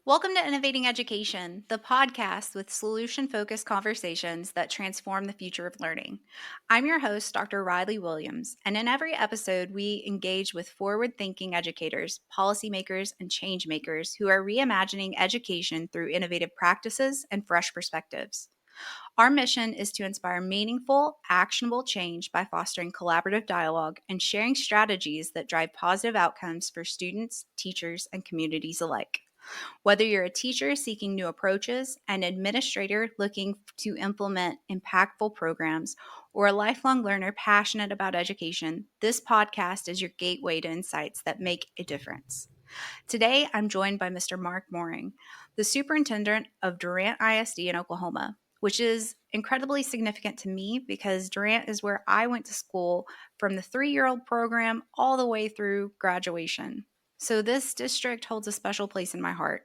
Welcome to Innovating Education, the podcast with solution focused conversations that transform the future of learning. I'm your host, Dr. Riley Williams, and in every episode, we engage with forward thinking educators, policymakers, and change makers who are reimagining education through innovative practices and fresh perspectives. Our mission is to inspire meaningful, actionable change by fostering collaborative dialogue and sharing strategies that drive positive outcomes for students, teachers, and communities alike. Whether you're a teacher seeking new approaches, an administrator looking to implement impactful programs, or a lifelong learner passionate about education, this podcast is your gateway to insights that make a difference. Today, I'm joined by Mr. Mark Mooring, the superintendent of Durant ISD in Oklahoma, which is incredibly significant to me because Durant is where I went to school from the 3-year-old program all the way through graduation. So this district holds a special place in my heart,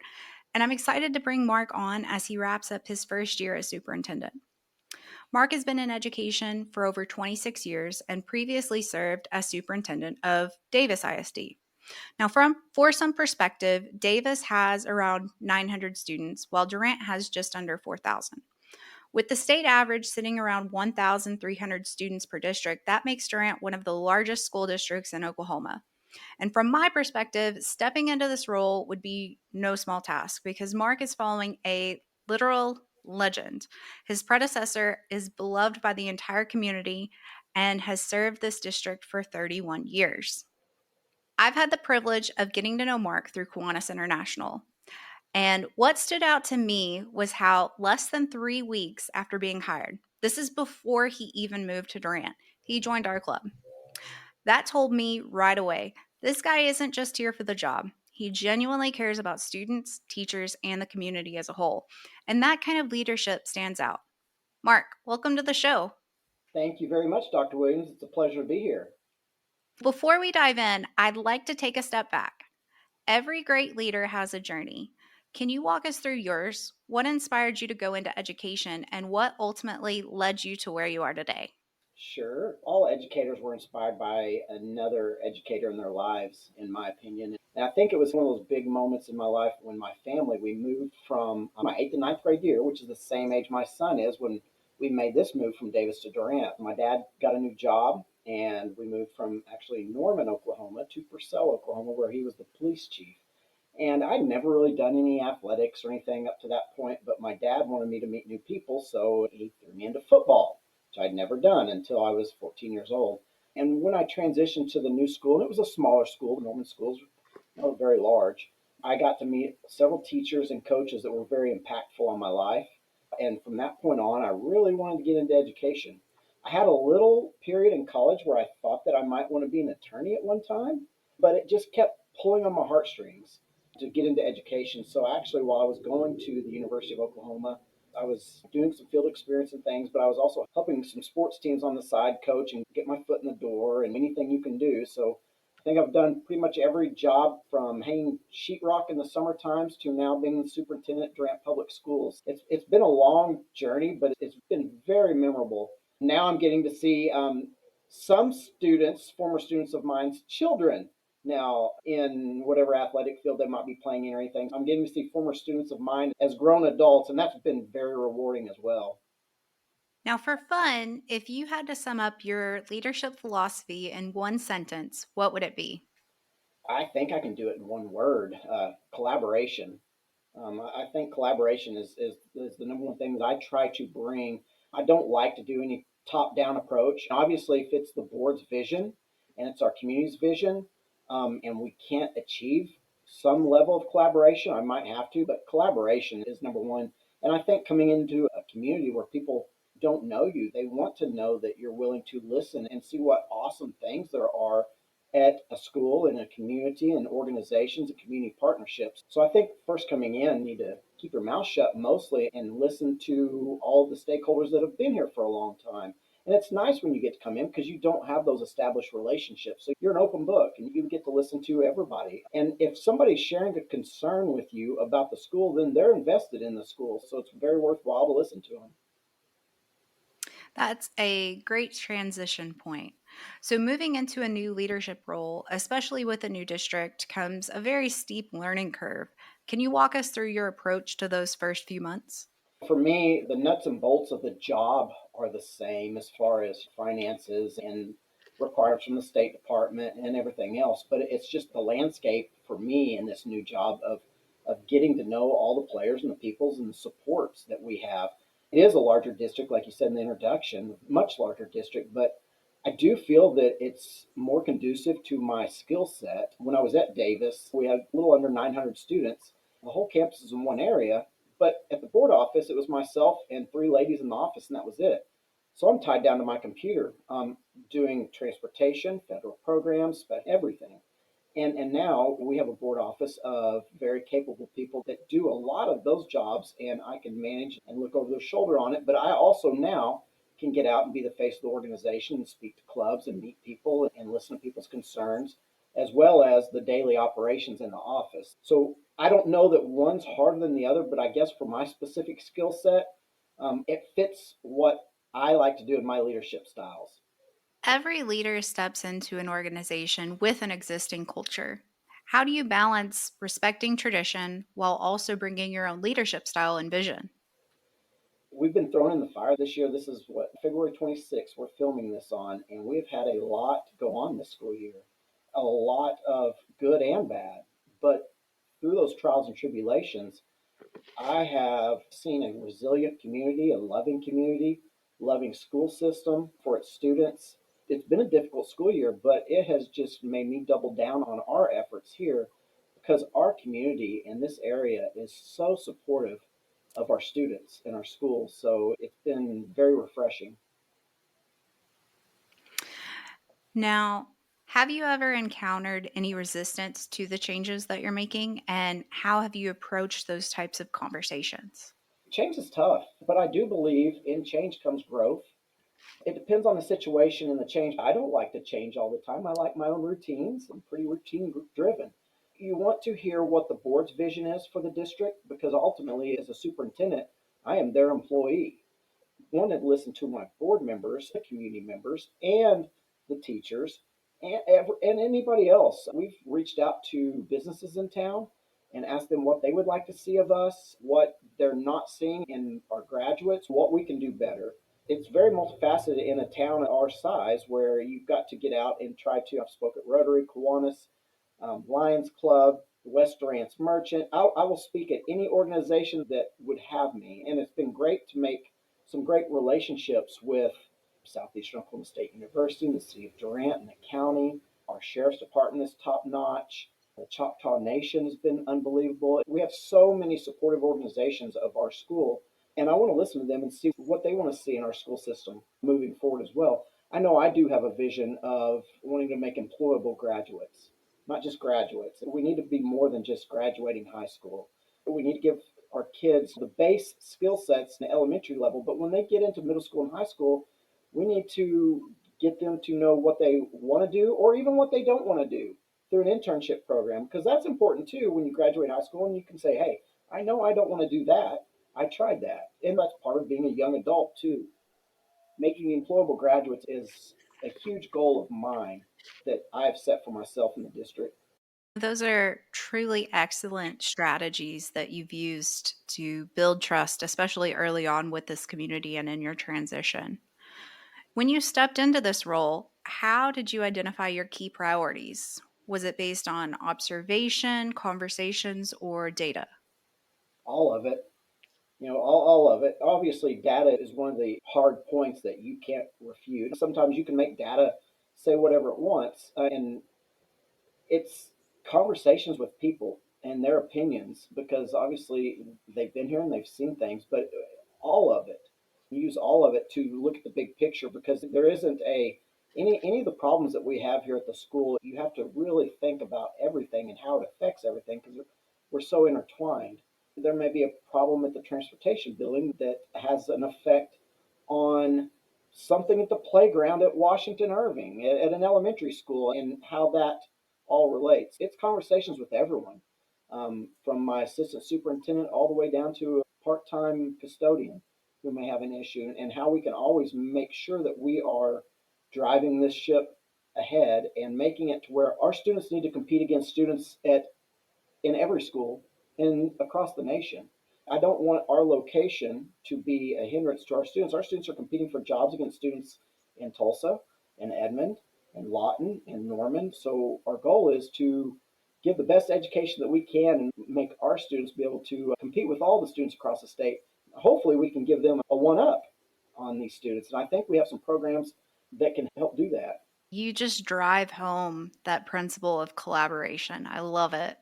and I'm excited to bring Mark on as he wraps up his first year as superintendent. Mark has been in education for over 26 years and previously served as superintendent of Davis ISD. Now, for some perspective, Davis has around 900 students, while Durant has just under 4,000. With the state average sitting around 1,300 students per district, that makes Durant one of the largest school districts in Oklahoma. And from my perspective, stepping into this role would be no small task because Mark is following a literal legend. His predecessor is beloved by the entire community and has served this district for 31 years. I've had the privilege of getting to know Mark through Kiwanis International. And what stood out to me was how less than 3 weeks after being hired, this is before he even moved to Durant, he joined our club. That told me right away, this guy isn't just here for the job. He genuinely cares about students, teachers, and the community as a whole. And that kind of leadership stands out. Mark, welcome to the show. Thank you very much, Dr. Williams. It's a pleasure to be here. Before we dive in, I'd like to take a step back. Every great leader has a journey. Can you walk us through yours? What inspired you to go into education and what ultimately led you to where you are today? Sure. All educators were inspired by another educator in their lives, in my opinion. And I think it was one of those big moments in my life when my family, we moved from my eighth and ninth grade year, which is the same age my son is, when we made this move from Davis to Durant. My dad got a new job, and we moved from actually Norman, Oklahoma, to Purcell, Oklahoma, where he was the police chief. And I'd never really done any athletics or anything up to that point, but my dad wanted me to meet new people, so he threw me into football, which I'd never done until I was 14 years old. And when I transitioned to the new school, and it was a smaller school, Norman schools are very large, I got to meet several teachers and coaches that were very impactful on my life. And from that point on, I really wanted to get into education. I had a little period in college where I thought that I might want to be an attorney at one time, but it just kept pulling on my heartstrings to get into education. So actually, while I was going to the University of Oklahoma, I was doing some field experience and things, but I was also helping some sports teams on the side coach and get my foot in the door and anything you can do. So I think I've done pretty much every job from hanging sheetrock in the summer times to now being the superintendent at Durant Public Schools. It's been a long journey, but it's been very memorable. Now I'm getting to see some students, former students of mine's children now in whatever athletic field they might be playing in or anything. I'm getting to see former students of mine as grown adults, and that's been very rewarding as well. Now, for fun, if you had to sum up your leadership philosophy in one sentence, what would it be? I think I can do it in one word: collaboration. I think collaboration is the number one thing that I try to bring. I don't like to do any top down approach. Obviously, if it's the board's vision and it's our community's vision, and we can't achieve some level of collaboration, I might have to, but collaboration is number one. And I think coming into a community where people don't know you, they want to know that you're willing to listen and see what awesome things there are at a school, in a community, and organizations and community partnerships. So I think first coming in, you need to keep your mouth shut mostly and listen to all of the stakeholders that have been here for a long time. And it's nice when you get to come in because you don't have those established relationships. So you're an open book and you get to listen to everybody. And if somebody's sharing a concern with you about the school, then they're invested in the school. So it's very worthwhile to listen to them. That's a great transition point. So, moving into a new leadership role, especially with a new district, comes a very steep learning curve. Can you walk us through your approach to those first few months? For me, the nuts and bolts of the job are the same as far as finances and requirements from the State Department and everything else. But it's just the landscape for me in this new job of getting to know all the players and the peoples and the supports that we have. It is a larger district, like you said in the introduction, much larger district, but I do feel that it's more conducive to my skill set. When I was at Davis, we had a little under 900 students. The whole campus is in one area, but at the board office, it was myself and three ladies in the office, and that was it. So I'm tied down to my computer, doing transportation, federal programs, but everything. And now we have a board office of very capable people that do a lot of those jobs, and I can manage and look over their shoulder on it. But I also now can get out and be the face of the organization and speak to clubs and meet people and listen to people's concerns, as well as the daily operations in the office. So I don't know that one's harder than the other, but I guess for my specific skill set, it fits what I like to do in my leadership styles. Every leader steps into an organization with an existing culture. How do you balance respecting tradition while also bringing your own leadership style and vision? We've been thrown in the fire this year. This is what, February 26th, we're filming this on, and we've had a lot go on this school year. A lot of good and bad. But through those trials and tribulations, I have seen a resilient community, a loving school system for its students. It's been a difficult school year, but it has just made me double down on our efforts here because our community in this area is so supportive of our students and our schools. So it's been very refreshing. Now, have you ever encountered any resistance to the changes that you're making, and how have you approached those types of conversations? Change is tough, but I do believe in change comes growth. It depends on the situation and the change. I don't like to change all the time. I like my own routines. I'm pretty routine driven. You want to hear what the board's vision is for the district because ultimately, as a superintendent, I am their employee. Wanted to listen to my board members, the community members, and the teachers, and anybody else. We've reached out to businesses in town and asked them what they would like to see of us, what they're not seeing in our graduates, what we can do better. It's very multifaceted in a town our size where you've got to get out and try to. I've spoken at Rotary, Kiwanis, Lions Club, West Durant's Merchant. I will speak at any organization that would have me, and it's been great to make some great relationships with Southeastern Oklahoma State University, the city of Durant, and the county. Our sheriff's department is top notch. The Choctaw Nation has been unbelievable. We have so many supportive organizations of our school, and I want to listen to them and see what they want to see in our school system moving forward as well. I know I do have a vision of wanting to make employable graduates, not just graduates. We need to be more than just graduating high school. We need to give our kids the base skill sets in the elementary level, but when they get into middle school and high school, we need to get them to know what they want to do or even what they don't want to do through an internship program because that's important too when you graduate high school and you can say, hey, I know I don't want to do that. I tried that. And that's part of being a young adult too. Making employable graduates is a huge goal of mine that I have set for myself in the district. Those are truly excellent strategies that you've used to build trust, especially early on with this community and in your transition. When you stepped into this role, how did you identify your key priorities? Was it based on observation, conversations, or data? All of it, all of it. Obviously, data is one of the hard points that you can't refute. Sometimes you can make data say whatever it wants, and it's conversations with people and their opinions because obviously they've been here and they've seen things, but all of it, use all of it to look at the big picture because there isn't any of the problems that we have here at the school. You have to really think about everything and how it affects everything because we're so intertwined. There may be a problem at the transportation building that has an effect on something at the playground at Washington Irving at an elementary school and how that all relates. It's conversations with everyone, from my assistant superintendent all the way down to a part-time custodian who may have an issue, and how we can always make sure that we are driving this ship ahead and making it to where our students need to compete against students at in every school, and across the nation. I don't want our location to be a hindrance to our students. Our students are competing for jobs against students in Tulsa and Edmond and Lawton and Norman. So our goal is to give the best education that we can and make our students be able to compete with all the students across the state. Hopefully we can give them a one up on these students. And I think we have some programs that can help do that. You just drive home that principle of collaboration. I love it.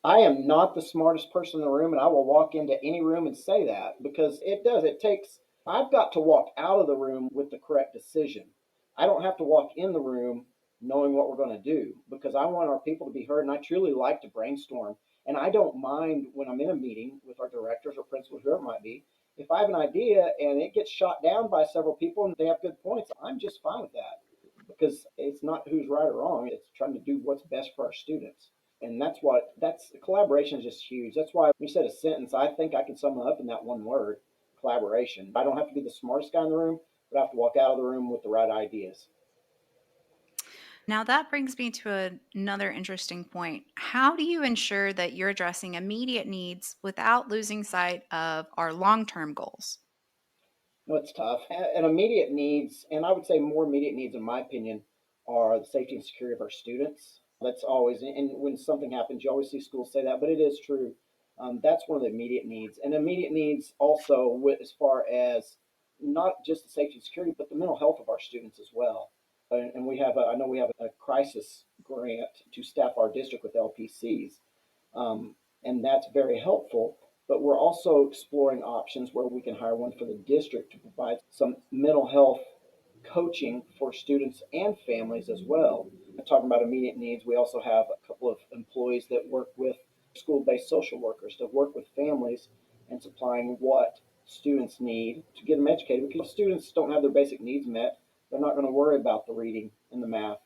I am not the smartest person in the room, and I will walk into any room and say that because it does. It takes, I've got to walk out of the room with the correct decision. I don't have to walk in the room knowing what we're going to do because I want our people to be heard, and I truly like to brainstorm. And I don't mind when I'm in a meeting with our directors or principals, whoever it might be, if I have an idea and it gets shot down by several people and they have good points, I'm just fine with that because it's not who's right or wrong. It's trying to do what's best for our students. And that's collaboration is just huge. That's why we said a sentence. I think I can sum it up in that one word: collaboration. I don't have to be the smartest guy in the room, but I have to walk out of the room with the right ideas. Now, that brings me to another interesting point. How do you ensure that you're addressing immediate needs without losing sight of our long term goals? No, it's tough. And immediate needs, and I would say more immediate needs, in my opinion, are the safety and security of our students. That's always, and when something happens, you always see schools say that, but it is true. That's one of the immediate needs. And immediate needs also, as far as not just the safety and security, but the mental health of our students as well. And I know we have a crisis grant to staff our district with LPCs, and that's very helpful. But we're also exploring options where we can hire one for the district to provide some mental health coaching for students and families as well. Talking about immediate needs, we also have a couple of employees that work with school-based social workers to work with families and supplying what students need to get them educated. Because if students don't have their basic needs met, they're not going to worry about the reading and the math.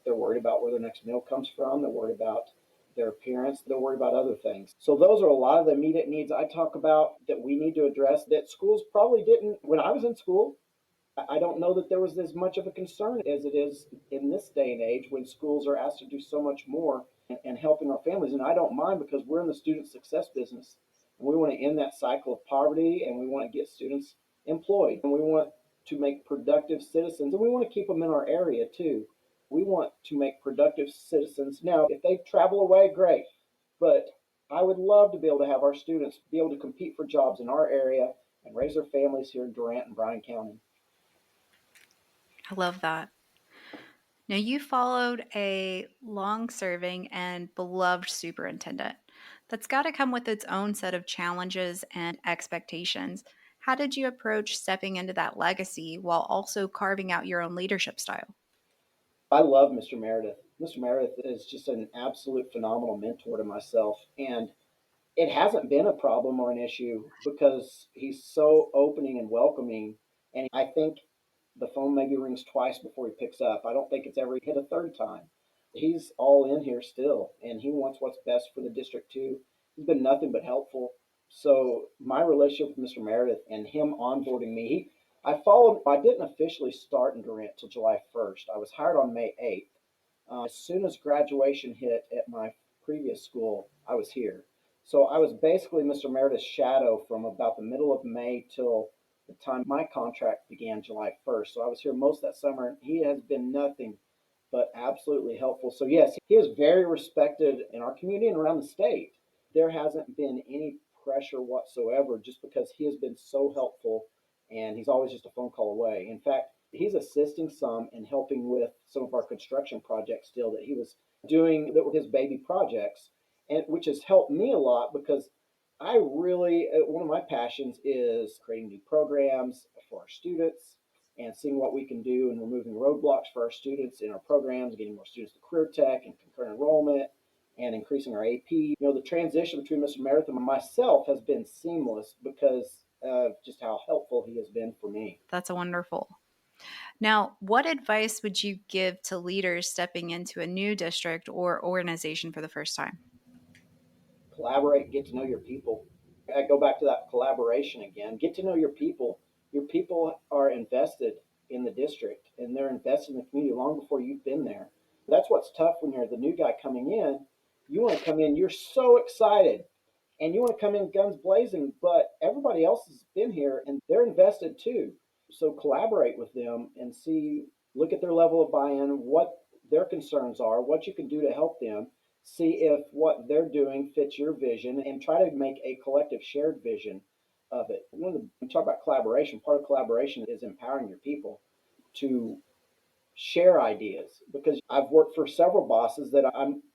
They're worried about where their next meal comes from. They're worried about their appearance. They're worried about other things. So those are a lot of the immediate needs I talk about that we need to address that schools probably didn't. When I was in school, I don't know that there was as much of a concern as it is in this day and age when schools are asked to do so much more and helping our families. And I don't mind because we're in the student success business. And we want to end that cycle of poverty and we want to get students employed. And we want to make productive citizens and we want to keep them in our area too. We want to make productive citizens. Now, if they travel away, great. But I would love to be able to have our students be able to compete for jobs in our area and raise their families here in Durant and Bryan County. I love that. Now, you followed a long serving and beloved superintendent. That's got to come with its own set of challenges and expectations. How did you approach stepping into that legacy while also carving out your own leadership style? I love Mr. Meredith. Mr. Meredith is just an absolute phenomenal mentor to myself. And it hasn't been a problem or an issue because he's so opening and welcoming. And I think the phone maybe rings twice before he picks up. I don't think it's ever hit a third time. He's all in here still, and he wants what's best for the district too. He's been nothing but helpful. So my relationship with Mr. Meredith and him onboarding me, I followed. I didn't officially start in Durant till July 1st. I was hired on May 8th. As soon as graduation hit at my previous school, I was here. So I was basically Mr. Meredith's shadow from about the middle of May till the time my contract began July 1st. So I was here most of that summer, and he has been nothing but absolutely helpful. So, yes, he is very respected in our community and around the state. There hasn't been any pressure whatsoever just because he has been so helpful and he's always just a phone call away. In fact, he's assisting some and helping with some of our construction projects still that he was doing that were his baby projects, and which has helped me a lot because I really one of my passions is creating new programs for our students and seeing what we can do and removing roadblocks for our students in our programs, getting more students to career tech and concurrent enrollment, and increasing our AP. The transition between Mr. Meredith and myself has been seamless because of just how helpful he has been for me. That's wonderful. Now, what advice would you give to leaders stepping into a new district or organization for the first time? Collaborate and get to know your people. I go back to that collaboration again. Get to know your people. Your people are invested in the district and they're invested in the community long before you've been there. That's what's tough when you're the new guy coming in. You want to come in, you're so excited, and you want to come in guns blazing, but everybody else has been here and they're invested too. So collaborate with them and see, look at their level of buy-in, what their concerns are, what you can do to help them, see if what they're doing fits your vision, and try to make a collective shared vision of it. When we talk about collaboration, part of collaboration is empowering your people to share ideas, because I've worked for several bosses that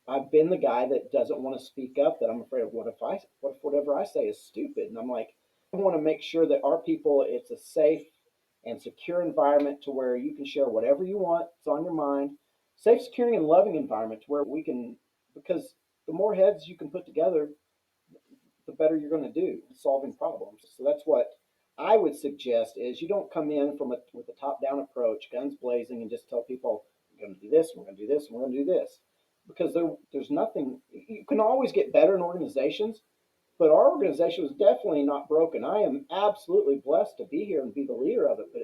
I've been the guy that doesn't want to speak up, that I'm afraid of what if whatever I say is stupid, and I'm like, I want to make sure that our people, it's a safe and secure environment to where you can share whatever you want, it's on your mind, safe, secure, and loving environment to where we can, because the more heads you can put together, the better you're going to do solving problems. So that's what I would suggest, is you don't come in with a top down approach, guns blazing, and just tell people we're going to do this, we're going to do this, and we're going to do this. Because there's nothing, you can always get better in organizations, but our organization was definitely not broken. I am absolutely blessed to be here and be the leader of it, but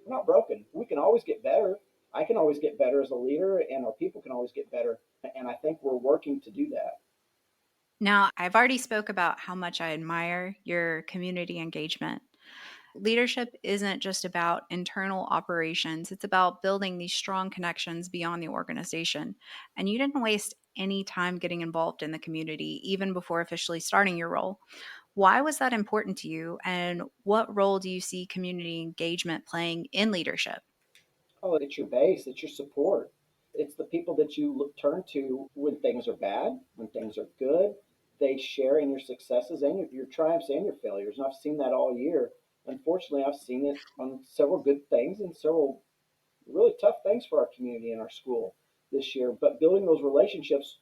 we're not broken. We can always get better. I can always get better as a leader, and our people can always get better. And I think we're working to do that. Now, I've already spoke about how much I admire your community engagement. Leadership isn't just about internal operations, it's about building these strong connections beyond the organization. And you didn't waste any time getting involved in the community, even before officially starting your role. Why was that important to you? And what role do you see community engagement playing in leadership? Oh, it's your base, it's your support. It's the people that you turn to when things are bad, when things are good. They share in your successes and your triumphs and your failures. And I've seen that all year. Unfortunately, I've seen it on several good things and several really tough things for our community and our school this year. But building those relationships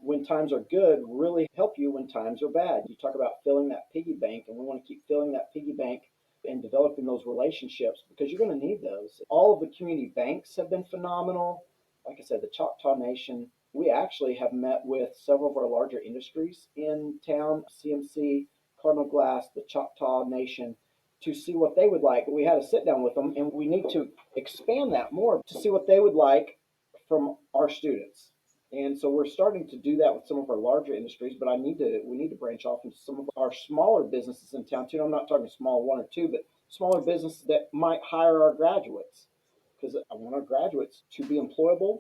when times are good really help you when times are bad. You talk about filling that piggy bank, and we want to keep filling that piggy bank and developing those relationships, because you're going to need those. All of the community banks have been phenomenal. Like I said, the Choctaw Nation, we actually have met with several of our larger industries in town, CMC, Cardinal Glass, the Choctaw Nation, to see what they would like. We had a sit down with them, and we need to expand that more to see what they would like from our students. And so we're starting to do that with some of our larger industries, but we need to branch off into some of our smaller businesses in town too. I'm not talking small one or two, but smaller businesses that might hire our graduates, because I want our graduates to be employable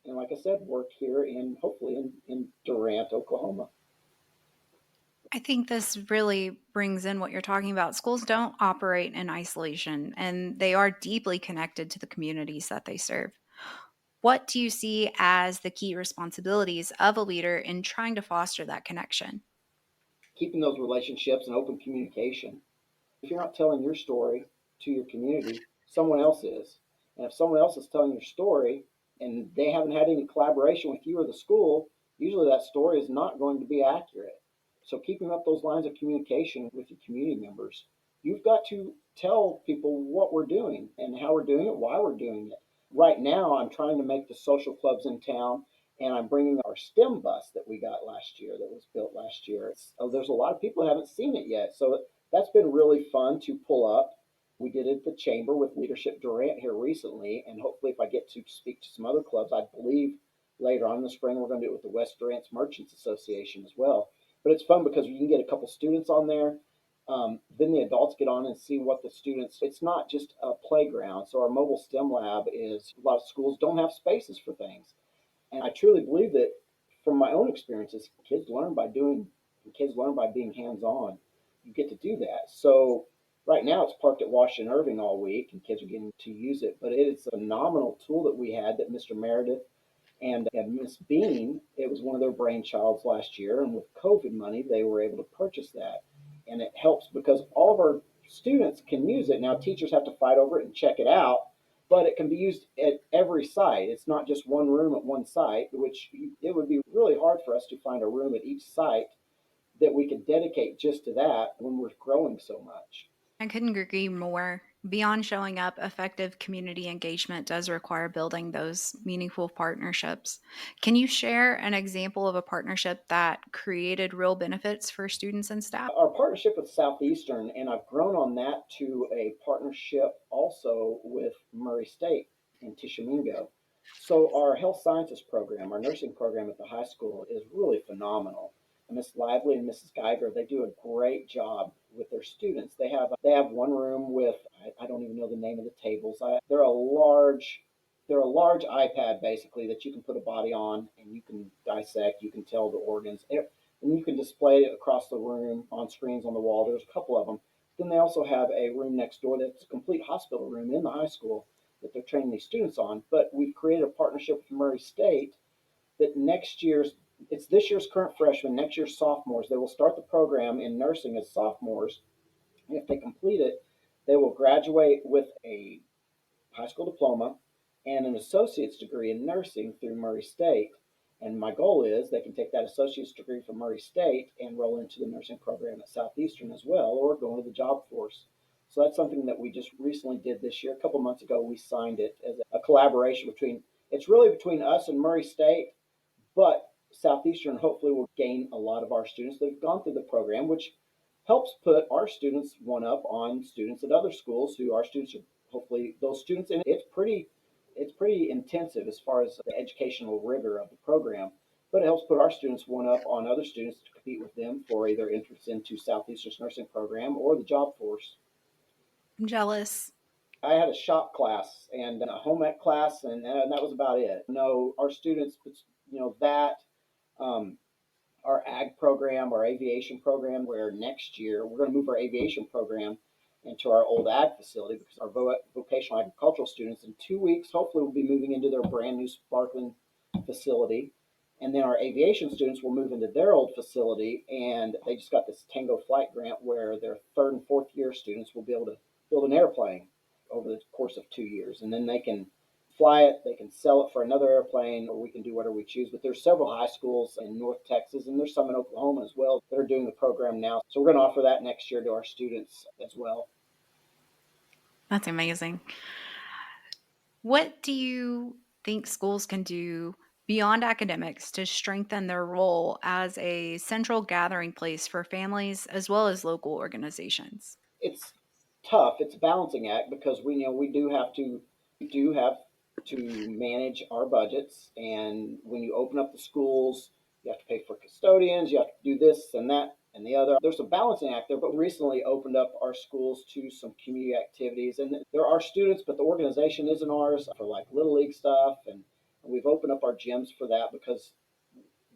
and, like I said, work here in, hopefully, in Durant, Oklahoma. I think this really brings in what you're talking about. Schools don't operate in isolation, and they are deeply connected to the communities that they serve. What do you see as the key responsibilities of a leader in trying to foster that connection? Keeping those relationships and open communication. If you're not telling your story to your community, someone else is. And if someone else is telling your story and they haven't had any collaboration with you or the school, usually that story is not going to be accurate. So keeping up those lines of communication with your community members, you've got to tell people what we're doing and how we're doing it, why we're doing it. Right now, I'm trying to make the social clubs in town, and I'm bringing our STEM bus that we got last year, that was built last year. There's a lot of people who haven't seen it yet, so that's been really fun to pull up. We did it at the chamber with Leadership Durant here recently, and hopefully, if I get to speak to some other clubs, I believe later on in the spring we're going to do it with the West Durant's Merchants Association as well. But it's fun because you can get a couple students on there. Then the adults get on and see what the students. It's not just a playground. So our mobile STEM lab is, a lot of schools don't have spaces for things, and I truly believe that from my own experiences, kids learn by being hands on. You get to do that. So right now it's parked at Washington Irving all week and kids are getting to use it. But it is a phenomenal tool that we had that Mr. Meredith and Miss Bean, it was one of their brainchilds last year. And with COVID money, they were able to purchase that. And it helps because all of our students can use it. Now, teachers have to fight over it and check it out, but it can be used at every site. It's not just one room at one site, which it would be really hard for us to find a room at each site that we could dedicate just to that when we're growing so much. I couldn't agree more. Beyond showing up, effective community engagement does require building those meaningful partnerships. Can you share an example of a partnership that created real benefits for students and staff? Our partnership with Southeastern, and I've grown on that to a partnership also with Murray State in Tishomingo. So our health sciences program, our nursing program at the high school is really phenomenal. And Miss Lively and Mrs. Geiger, they do a great job with their students. They have one room with I don't even know the name of the tables. They're a large iPad basically that you can put a body on and you can dissect, you can tell the organs, and you can display it across the room on screens on the wall. There's a couple of them. Then they also have a room next door that's a complete hospital room in the high school that they're training these students on. But we've created a partnership with Murray State that it's this year's current freshmen, next year's sophomores. They will start the program in nursing as sophomores. And if they complete it, they will graduate with a high school diploma and an associate's degree in nursing through Murray State. And my goal is they can take that associate's degree from Murray State and roll into the nursing program at Southeastern as well, or go into the job force. So that's something that we just recently did this year. A couple months ago, we signed it as a collaboration it's really between us and Murray State, but Southeastern hopefully will gain a lot of our students that have gone through the program, which helps put our students one up on students at other schools who our students are hopefully those students. And it's pretty intensive as far as the educational rigor of the program, but it helps put our students one up on other students to compete with them for either entrance into Southeastern's nursing program or the job force. I'm jealous. I had a shop class and a home ec class, and that was about it. No, our students, that um, our ag program, our aviation program, where next year we're going to move our aviation program into our old ag facility because our vocational agricultural students in 2 weeks hopefully will be moving into their brand new sparkling facility. And then our aviation students will move into their old facility, and they just got this Tango flight grant where their third and fourth year students will be able to build an airplane over the course of 2 years. And then they can fly it, they can sell it for another airplane, or we can do whatever we choose. But there's several high schools in North Texas, and there's some in Oklahoma as well that are doing the program now. So we're going to offer that next year to our students as well. That's amazing. What do you think schools can do beyond academics to strengthen their role as a central gathering place for families as well as local organizations? It's tough. It's a balancing act because we do have to manage our budgets. And when you open up the schools, you have to pay for custodians. You have to do this and that and the other. There's a balancing act there. But we recently opened up our schools to some community activities, and there are students, but the organization isn't ours for like little league stuff. And we've opened up our gyms for that because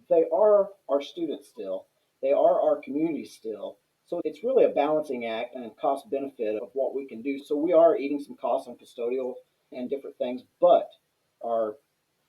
they are our students still. They are our community still. So it's really a balancing act and a cost benefit of what we can do. So we are eating some costs on custodial and different things, but our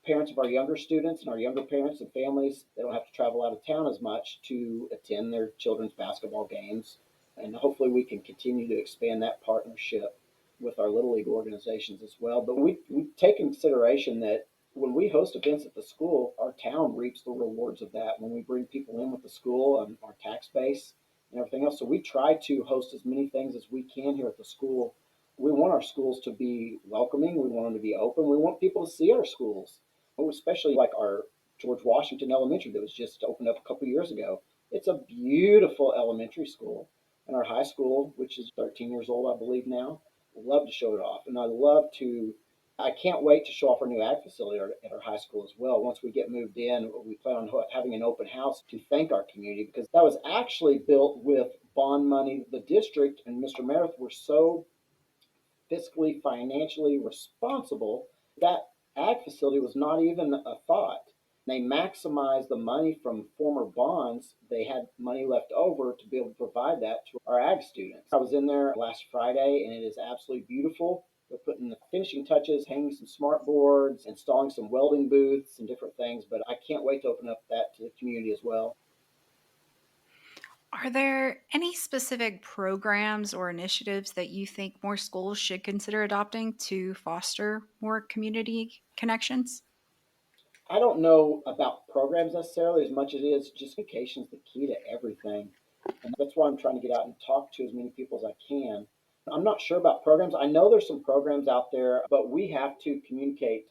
parents of our younger students and our younger parents and families, they don't have to travel out of town as much to attend their children's basketball games. And hopefully we can continue to expand that partnership with our Little League organizations as well. But we take in consideration that when we host events at the school, our town reaps the rewards of that when we bring people in with the school and our tax base and everything else. So we try to host as many things as we can here at the school. We want our schools to be welcoming. We want them to be open. We want people to see our schools, especially like our George Washington Elementary that was just opened up a couple years ago. It's a beautiful elementary school. And our high school, which is 13 years old, I believe now, love to show it off. And I can't wait to show off our new ag facility at our high school as well. Once we get moved in, we plan on having an open house to thank our community because that was actually built with bond money. The district and Mr. Meredith were so fiscally, financially responsible, that ag facility was not even a thought. They maximized the money from former bonds. They had money left over to be able to provide that to our ag students. I was in there last Friday and it is absolutely beautiful. They're putting the finishing touches, hanging some smart boards, installing some welding booths and different things, but I can't wait to open up that to the community as well. Are there any specific programs or initiatives that you think more schools should consider adopting to foster more community connections? I don't know about programs necessarily as much as it is just communication is the key to everything. And that's why I'm trying to get out and talk to as many people as I can. I'm not sure about programs. I know there's some programs out there, but we have to communicate.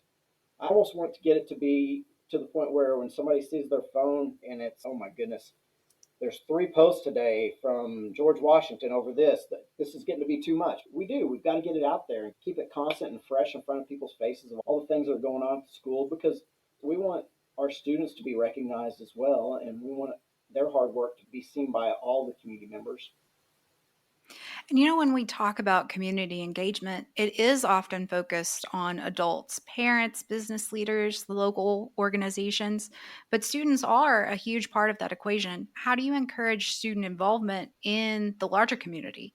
I almost want to get it to be to the point where when somebody sees their phone and it's, oh my goodness, There's 3 posts today from George Washington over this, that this is getting to be too much. We've got to get it out there and keep it constant and fresh in front of people's faces of all the things that are going on at school, because we want our students to be recognized as well, and we want their hard work to be seen by all the community members. And when we talk about community engagement, it is often focused on adults, parents, business leaders, local organizations, but students are a huge part of that equation. How do you encourage student involvement in the larger community?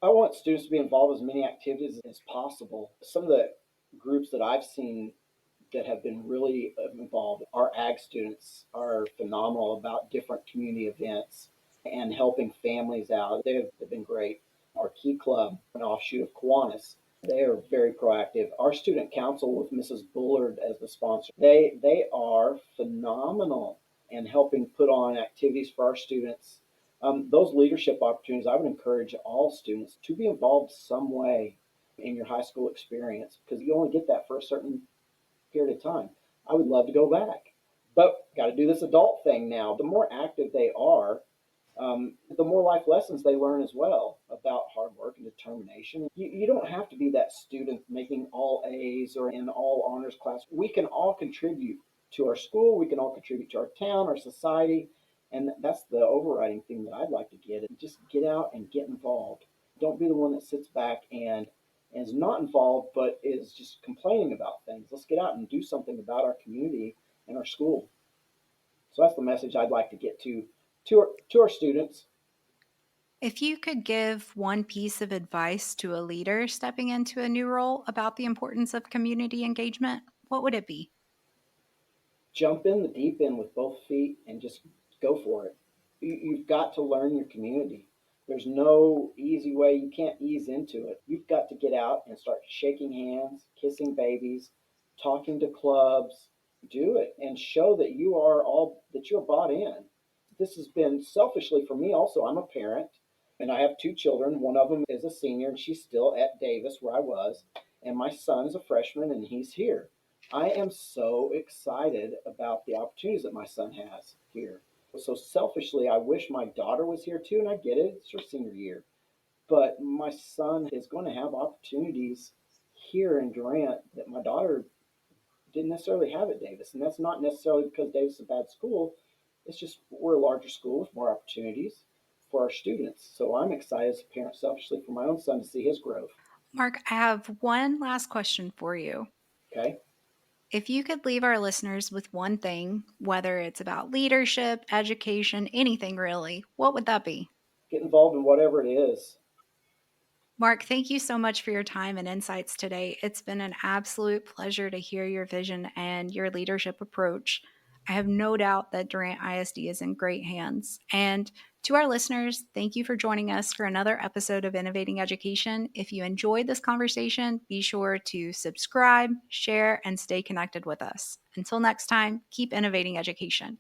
I want students to be involved in as many activities as possible. Some of the groups that I've seen that have been really involved. Our ag students are phenomenal about different community events and helping families out. They've been great. Our Key Club, an offshoot of Kiwanis, they are very proactive. Our student council with Mrs. Bullard as the sponsor, they are phenomenal in helping put on activities for our students. Those leadership opportunities, I would encourage all students to be involved some way in your high school experience, because you only get that for a certain period of time. I would love to go back, but got to do this adult thing now. The more active they are, the more life lessons they learn as well about hard work and determination. You don't have to be that student making all A's or in all honors class. We can all contribute to our school. We can all contribute to our town, our society. And that's the overriding thing that I'd like to get. Just get out and get involved. Don't be the one that sits back and is not involved, but is just complaining about things. Let's get out and do something about our community and our school. So that's the message I'd like to get to our students. If you could give one piece of advice to a leader stepping into a new role about the importance of community engagement, what would it be? Jump in the deep end with both feet and just go for it. You've got to learn your community. There's no easy way. You can't ease into it. You've got to get out and start shaking hands, kissing babies, talking to clubs. Do it and show that you're bought in. This has been selfishly for me also. I'm a parent and I have 2 children. One of them is a senior and she's still at Davis where I was. And my son is a freshman and he's here. I am so excited about the opportunities that my son has here. So selfishly, I wish my daughter was here too, and I get it, it's her senior year. But my son is going to have opportunities here in Durant that my daughter didn't necessarily have at Davis. And that's not necessarily because Davis is a bad school. It's just we're a larger school with more opportunities for our students. So I'm excited as a parent selfishly for my own son to see his growth. Mark, I have one last question for you. Okay. If you could leave our listeners with one thing, whether it's about leadership, education, anything really, what would that be? Get involved in whatever it is. Mark, thank you so much for your time and insights today. It's been an absolute pleasure to hear your vision and your leadership approach. I have no doubt that Durant ISD is in great hands. And to our listeners, thank you for joining us for another episode of Innovating Education. If you enjoyed this conversation, be sure to subscribe, share, and stay connected with us. Until next time, keep innovating education.